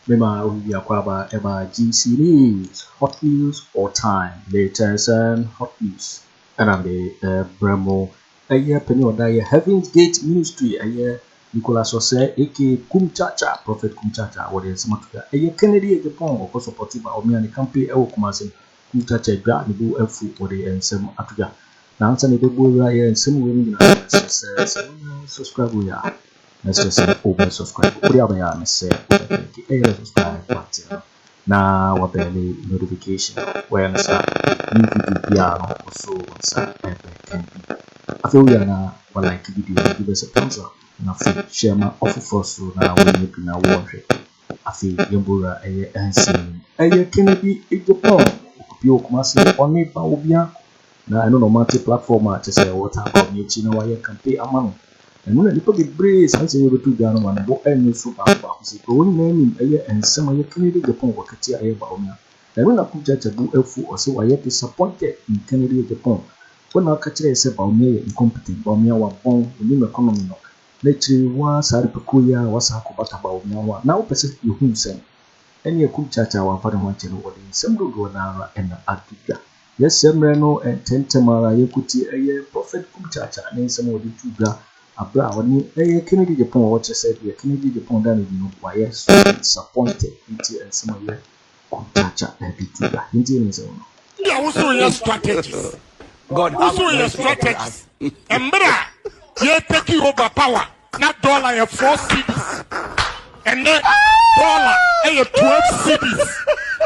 Mema Olivia Kwaba Eba GC News, hot news or time, latest and hot news. And I'm the Bremo, a year penny or die Heaven's Gate Ministry, a year Nicolas Ose, aka Kumchacha, Prophet Kumchacha, what is Matuka, a year Kennedy Agyapong, or course supported by Bawumia and Campy Ewokumasin, Kumchacha, Grad, Nibu, Elfu, or the and some Africa. Now, Anthony Boakye and some women subscribe. We are. Let's just say over subscribe. Kwaku Annan say subscribe button. Now what the notification where new video piano also WhatsApp can be. I feel we are now like video give us a thumbs up. Now share my offer for so now we make now watch it. I feel Yambura a Kennedy Agyapong. You come say only Bawumia. Now I know no multi platform to say what about me chino why can pay a man. And when people get brace, I say you to Ghana one, but I know super about it. One name in a year and some of your Kennedy Agyapong work at your Bawumia. And when I could judge a book Elfu or so, I yet disappointed in Kennedy Agyapong. When I catch it, say Bawumia incompetent, Bawumia was born in the economy. Naturally, was a peculiar, was a Akufo-Addo Bawumia. Now, person you whom send. And your Kumchacha, one father wanted to order some good one and Afriyie. Yes, Semreno and Tentamara, you could see a year prophet Kumchacha and some of the Tróuble. Abra when Kennedy Agyapong what you said here Kennedy Agyapong done you know why yes disappointed into and some of your Kumchacha and the Tróuble into so yeah also your strategies God also your strategies and brother you taking over power not dollar your 4 cities and then dollar your 12 cities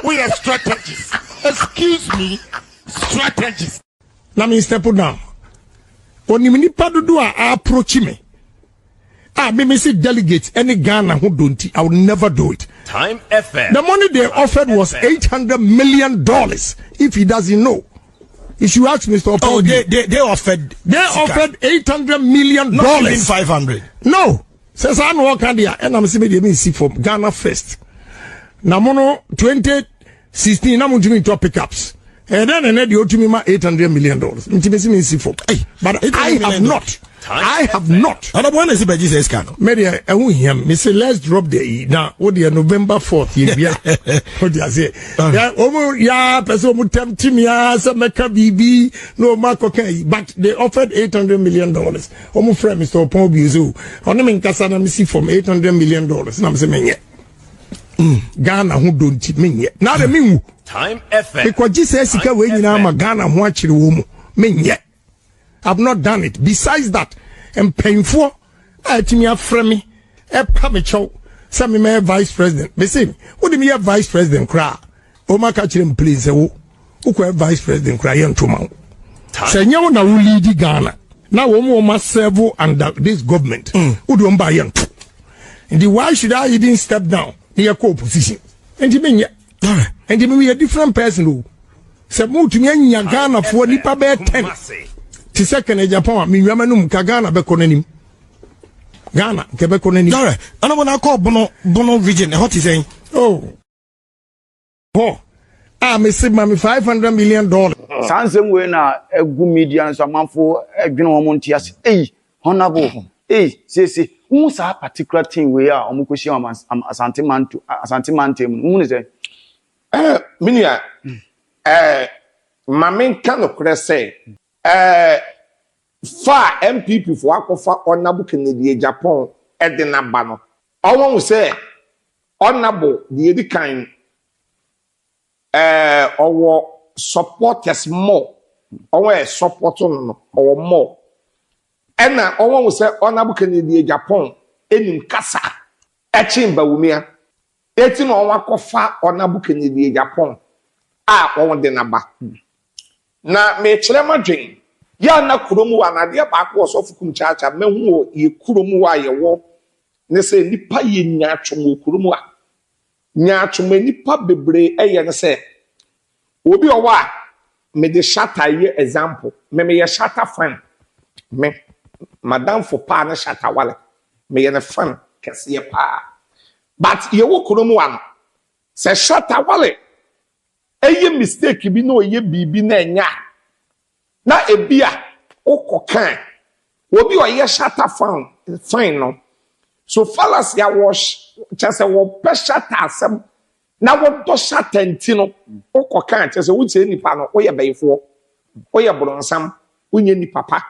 we are strategies excuse me strategies let me step down. When you do approach me, me say delegate any Ghana who don't, I will never do it. Time FM. The money they offered was $800 million. If he doesn't know, you should ask Mr. Oh, they offered. They offered $800 million. Not even 500. No, says I know can and I'm saying me see from Ghana first. Namono 2016, I'm doing top pickups. And then you owe me $800 million. But I have not. I have not. And when is it by Jesus can? Maybe I won't hear me say let's drop the E now. What the November 4th? What do you say? Yeah, person would tempt me as a Mecca BB, no Marco K. But they offered $800 million. Omo friend Mr. Pobuzu. On them in Kasana see from $800 million. And I'm saying Ghana who don't mean yet. Now the mean Time FM. Because Jesus is going to Ghana who actually woman mean yet. I've not done it. Besides that, I'm painful. I think you have friend me. A pamicho. Sammy my vice president. They say, what do you mean vice president cry? Oh my catch him please. Who vice president cry and tomorrow. Say you na lead Ghana. Now we must serve under this government. Who don't buy young. And why should I even step down? Near co-position. And you mean and you mean a different person who said move to me Ghana for nipa bear 10. To second Japan, me Yamanum Kagana Beconenim. Ghana, Quebeconenim. And I want to call Bono region. What is saying? Oh, Miss Mammy $500 million. Sansom when a good median, some man for a Gnomontias. Honorable. Say, who's a particular thing we are, Omukusham, Asantimantum, who is it? Minia, my main kind of say, far MPP for Akufo-Addo Kennedy Agyapong at the Nabano. I want to say, honorable, the kind, our supporters more, our support or more. And I want to say, honorable Kennedy Agyapong, in Kasa, etching Bawumia. Eti no wakofa Honorable Kennedy Agyapong on the number. Na me chlema dwen ya na kuromu anade ba ko so Kumchacha mehu ye kuromu wa ye wo ne se nipa ye nyaatwo kuromu a nyaatwo nipa bebre eye ne se obi owa me de shatter ye example me ye shatter fan me madam for pa na shatter wale me ye ne fan kese pa. But you walk on one. Say shut a wallet. A mistake be no ye be na. Na a beer o cocaine. Will be a ye shatter found fine no. So fallacy I wash just wo pe shata asem na wo do shata nti no wo kan just wo tie nipa no wo ye bayefo wo ye bronsam wo nye nipa pa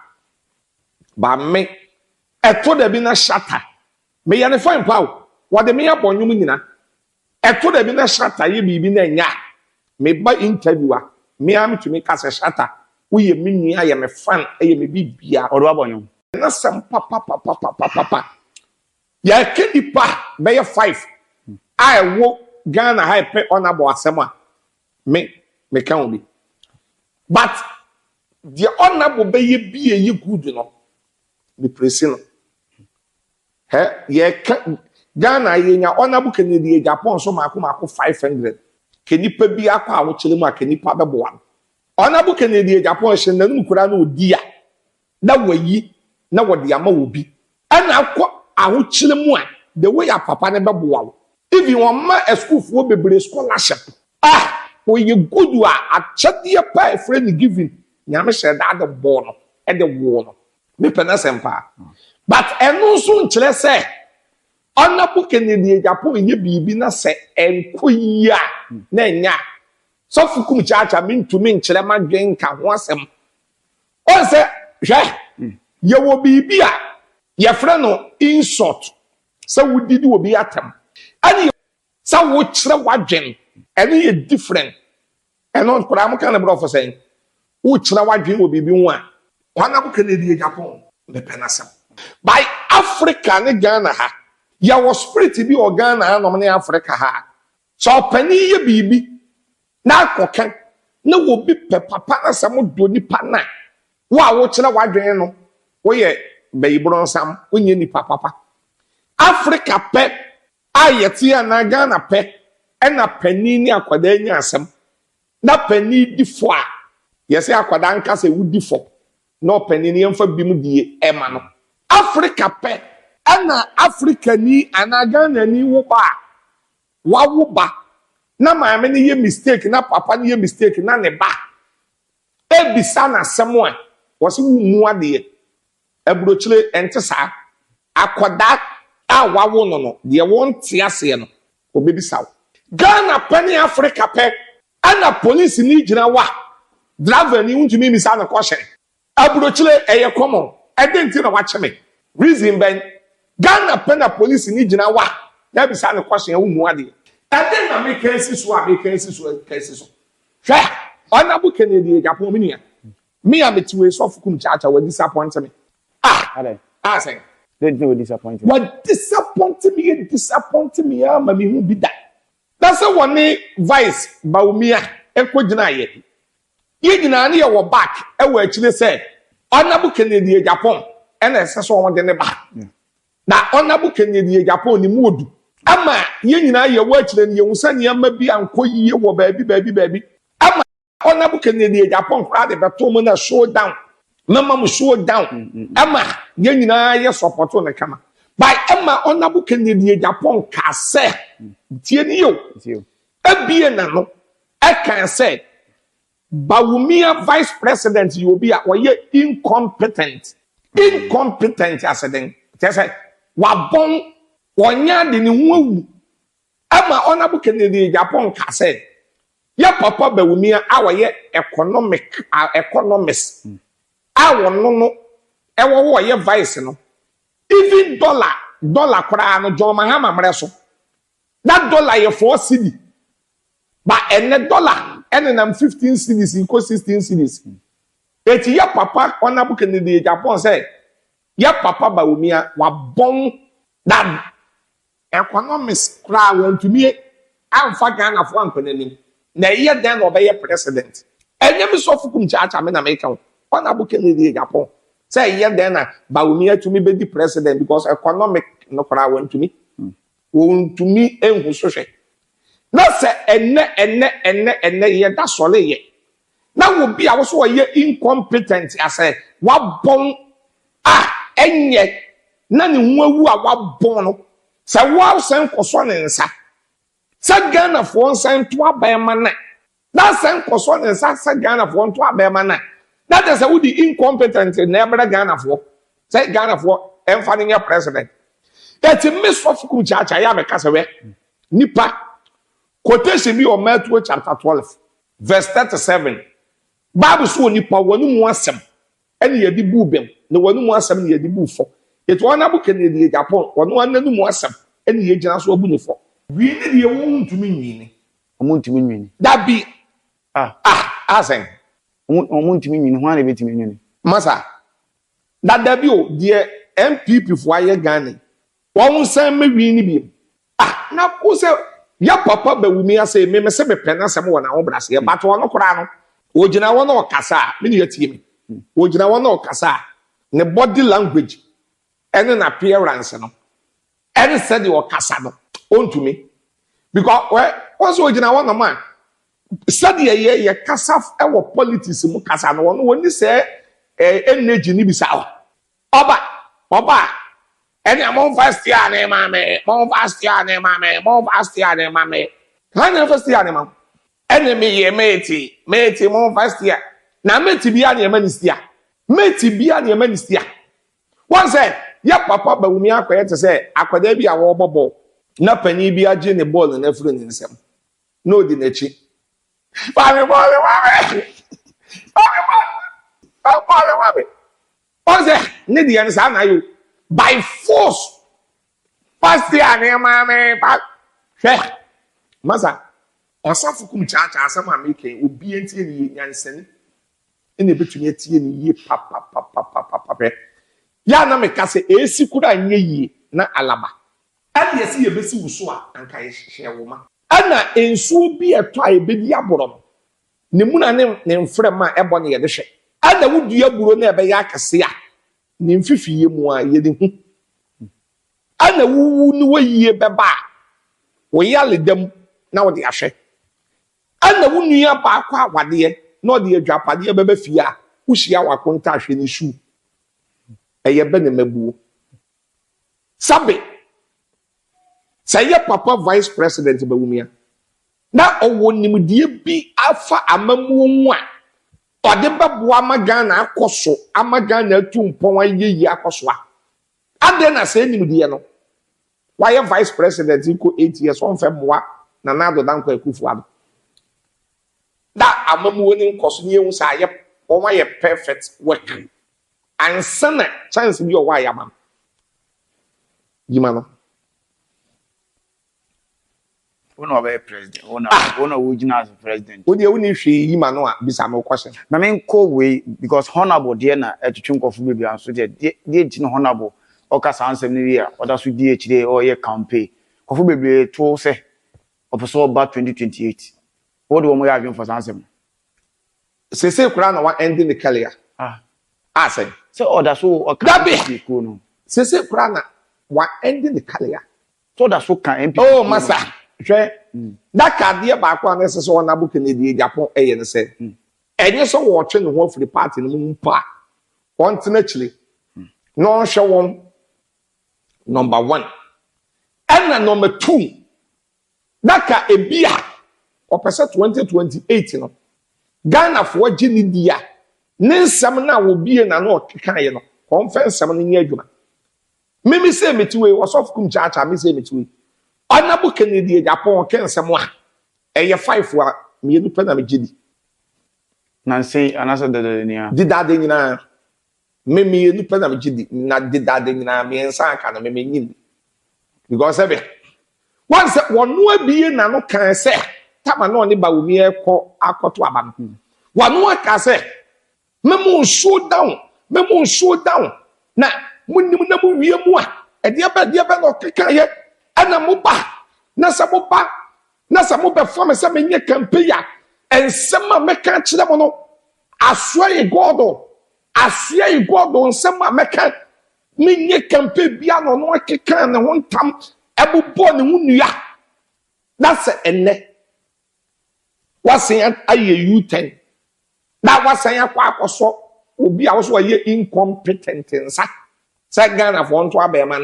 ba me eto da bi na shata me ya ne fine pa wo de me ya bonyum nyina eto da bi na shata ye bibi na nya me ba interviewer me am to me kase shata wo ye me nua ye me fan ye me bibia Odo abonyum. na sam papa ya kedipa be ye 5 I wo Ghana hype honorable asema me can obi but the honorable be ye good no me presi no ye Ghana ye nya honorable Kennedy Agyapong so mako 500 kenipa bi akwa awo chele mu akenipa be boa honorable Kennedy Agyapong hye nanum kura na odi a na wayi na wode ama obi ana akwa awo chele mu a the way your papa ne be boa if you want a school for bebre scholarship we you good wa achade pa a friend giving nyame hye da the ball no e de wo no me pena sempa but eno so nkyere se honorable Kennedy Agyapong ye bibi na se enkoyi a na nya so Kumchacha mintumi nkyere madwen ka ho asem o se hwe ye wo bibi a ye frɛ no insult se wudidi obi atam ani sa wo kyerɛ wadwen ɛno yɛ different ɛno kora mo kan na bro for saying wo kyerɛ wadwen obi bi ho a honorable Kennedy Agyapong me penasem by Africa ne Ghana ha ya wo spirit bi o Ghana ha no ne Africa ha so pani ye bibi na akokan na wo bi pe papa na sam do nipa na wo kyerɛ wadwen no wo ye bayibron sam onye nipa papa Africa pe ayetia na Ghana pe ena pani ni akwada nya asem na pani di fo a yesi akwada nka se wudi fo no pani ni emfa bi mu die ema no Africa pe ena Africa ni ana Ghana ni wo ba wa wo ba na maame ni ye mistake na papa ni ye mistake na ne ba ebisa na asem a wo se mu ade ebrochile ente sa akwada wawo no de won tiase no obebisa Ghana pani Africa pe ana police ni gina wa driver ni untumi misa na kwahye abrochile eye common edenti na wacheme reason ben Ghana pani police ni gina wa na bisa na kwahye wu ade eden na make esiso hwe honorable Kennedy Agyapong minia me am tiwe so Kumchacha we disappoint me say They do disappoint you. What disappoint me, mami hu bi da. That's one vice Bawumia ekogina ye. Ye gina na ye wo back e wo akire say honorable Kennedy Agyapong e na ese so won de ne ba. Na honorable Kennedy Agyapong ni muodu. Ama ye nyina ye wo akire ne ye wusa ne ama bi ankoyi wo baabi. Ama honorable Kennedy Agyapong kra de beto mo na show down. Mama show down. Ama ye nyina ye support on the kama. By Emma honorable Kennedy Agyapong ka say tie ni yo. Ebie na no e kan say Bawumia vice president you be a incompetent. Incompetent acciden. They say wabon wonya de ni hu. Emma honorable Kennedy Agyapong ka say ya papa Bawumia awoye economist. Awo no ewo wo ye vice no even dollar kra no jo Mahama mreso that dollar ye 4 cedi ba ene dollar ene nam 15 cedis ko 16 cedis eti ya papa honorable Kennedy Agyapong say ya papa Bawumia wa bon that economics kra want to me amfa Ghana fo ankonanim na ye den obey president enyem so Kumchacha me na make honorable Kennedy Agyapong say yeah then Bawumia to me be the president because economic no kra want to me enhu so hwe na say enne ye da sole ye na wo bi a wo so ye incompetent ase wa bon enye na ne hu awu a wa bon no say wa sen koso ne nsa say Ghana for nsan to abema na sen koso ne nsa say Ghana for to abema na. That is the incompetent in Ghana for. Say Ghana for emphasizing your president. That a miss of Kumchacha, ya mekasa we. Nipa. Quotation be on Net2 chapter 12, verse 37. Bible so nipa wanu mu asem. Ene ye di bu bem. Ne wanu mu asem ne ye di bu fo. It one abu Kennedy Agyapong. Wanu ananu mu asem. Ene ye gyina so abu ne fo. Wi ne de ye won ntumi nwini. Omo ntumi nwini. That be asen. Omo ntumi nwini. Ho na betimi nwini. Masa. That be o de MPP fo aye Ghana. Won san me wi ni bi. Na ko se ya papa Bawumia say me se me pena asem wo na wo brase. E bato no kora no. Ojina wo na okasa. Me ne yatie me. Ojina wo na okasa. Ne body language. Ene na appearance no. Ene said the okasa no. Onto me. Because once ojina wo na man. Said ye kasa e wo politics mu kasa no no woni say energy ni bisa oba ene amon fast ya na mame mon fast ya na mame mon fast ya na mame han fast ya na mame ene me ye mate mon fast ya na mate bia na manistia mate bia na manistia one say ya papa Bawumia akoye te say akwada bia wo bobo na pani bia je ne ball na furu ni nsem no di na chi Mami. Onse ne di yan sa na you by force. First year ne mami pa. Masa Osafo Kumchacha asama make obi entie ni yansani. Ene betumi atie ni ye pa. Ya na me kase esi kura nye yi na alaba. Ade esi ye besi wuso a anka ye hye wo ma. Ana ensuo bi eto a ebedi aboro ne mu na ne mfrema ebo ne ye de hwe ana wudua buro na ebe ya akase a ne mfifiye mu a ye de hu ana wuwu ne wayiye beba wo yale dem na wo de ahwe ana wunua ba akwa awade na wo de adwapade beba fie a wuhia wakonta ahwe ne shu eye be ne mabuo sabe Say papa vice president Bawumia. Na owo nimdie bi afa amamu mu a ode bebo amagana akoso amagana atumpon ayeyi akoso a. Ade na say nimdie no. Why vice president iko 8 years on fe moa na nado dan kwa Akufo-Addo. Da amamu ni nkoso ni ehu sa ye won ye perfect work. Ansana chance bi o wa ya mam. Yimano. One be president. One original as president. Wodi e woni hwe yi ma no a bisa me question. Na me nko we because honorable there na etwetwe nkofo bebi anso there di no honorable okasa ansem ni wi a oda so di echire o ye campaign. Nkofo bebi to se opeso ba 2028. What do we have for ansem? Se kura na wa ending the career. Say. So oda so okabi ko no. Se kura na wa ending the career. So oda so kan MP. Oh masa. Hwe that card ba akwa na se so na bu Kennedy Agyapong eye ne se enye so wo twe ne ho free party no mu pa continually no hwe won number 1 and number 2 that ka ebia opese 2028 no Ghana for gini dia ne nsam na wo bie na no kan ye no conference am no nya adwuma mimi se metiwe Osofo Kumchacha mi se metiwe Anabu Kennedy Agyapong ken semwa eye 5 wa me nu pena me gidi nanse anasa de nia didade nyina me nu pena me gidi na didade nyina me ensa aka na me nyim because ebe once wonu abie na no kan se tama no ne Bawumia ko akoto abam wonu aka se me mu show down na munim na mu wie mu a ede aba no keka ye ana moba na samoba fam se menye campaign ensema meka kire mo no asoe godo nsema meka menye campaign bia no no keka na ho ntam ebubo ne hunua na se enne wasen aye U10 na wasen akwa akoso obi a wo so aye incompetent nsa se Ghana fo nto abema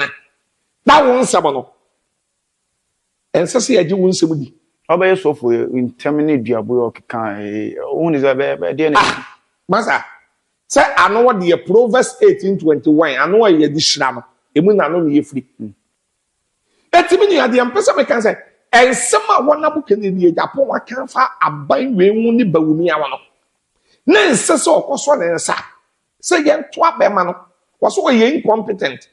na won nsema no ensese yaji wunsem di obaye sofo interminate duabo okeka won is be dey na masa say ano wo de Proverbs 18:21 ano wo ye di hira no emu na no ye free Etimi ni ade empesa me kan say ensem a wona bu Kennedy Agyapong wakan fa aban we hu ni Bawumia wono na ense se okoso ne nsa se ye to abema no waso ye incompetent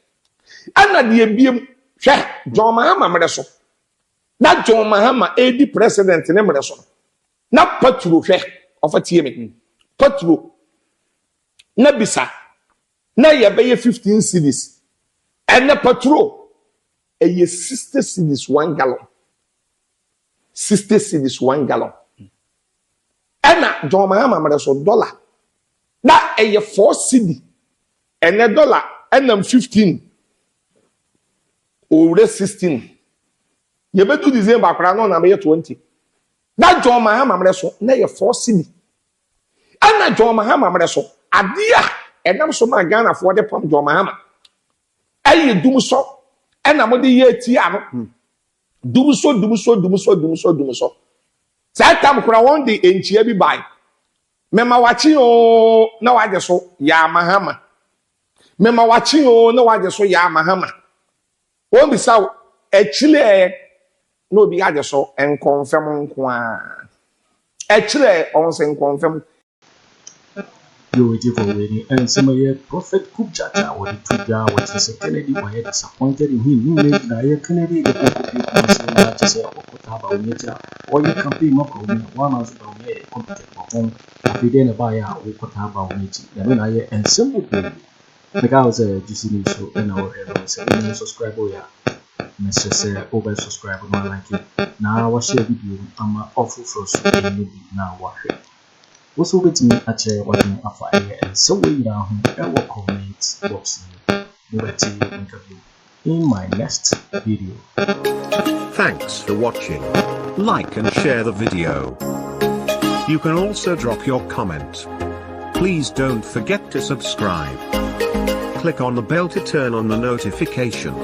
ana de ebiem hwe John Mahama mreso na John Mahama edi president ne mreso na patro hwe ofatie me patro na bisa na ye be 15 cedis ene patro eye 60 cedis 1 gallon 60 cedis 1 gallon ena John Mahama mreso dollar na eye 4 cedi ene dollar enam 15 owre 16 ye bedu December akra no na be 20 na John Mahama mreso na ye 4 cedi ana John Mahama mreso adia enam so ma Ghana for the pam John Mahama aye dumso ena mo de ye ti ano dumso sa tam kura won de enchia bi bai mema wachi o na waje so ya Mahama mema wachi o na waje so ya Mahama won bi saw echile no bi aje so en confirm kwa echile on se confirm you waiting for waiting and some of your prophet Kumchacha or the Tróuble which is a Kennedy were disappointed in him no make na Kennedy the Agyapong to say Bawumia or your campaign no problem one as Bawumia competent perform afide na ba ya Bawumia na me na ye and simple the guy was a GC so and our say subscribe ya message say over subscribe no like it na wa share video ama offer for so na wa also with me at Afriyie and so we now our comment box interview in my next video. Thanks for watching. Like and share the video. You can also drop your comment. Please don't forget to subscribe. Click on the bell to turn on the notification.